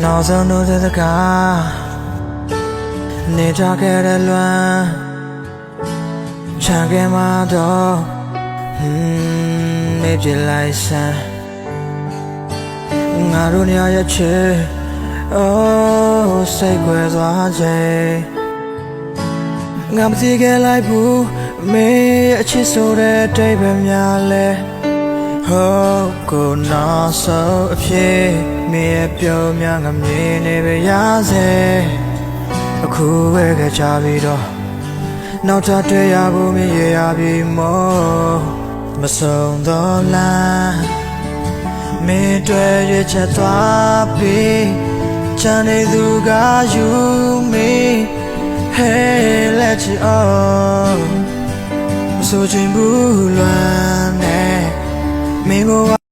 နောက်ဆုံးတို့တဲ့စကားနေကြခဲ့တဲ့လွမ်းချမ်းခဲ့မှတော့မေ့ပြလိုက်စမ်းငါတို့ညရဲ့ချစ်စိတ်ကွယ်သွားချိန်ငါမသိခဲ့လိုက်ဘူးမေးအချစ်ဆိုတဲ့တိတ်ပဲများလဲဟုတ်ကိုနောက်ဆုံးအဖြစ်မေးရဲ့ပြောများငါမြင်နေပဲရစေအခုပဲကြပြီတော့နောက်ထပ်တွေ့ရဖို့မရရပြီမို့မဆုံးတော့လားမင်းတွေ့ရချက်သွားပြီချမ်းနေသူကယူမီ Hey let you all မဆိုချင်ဘူးလွမ်းနဲ့မင်းဘဝ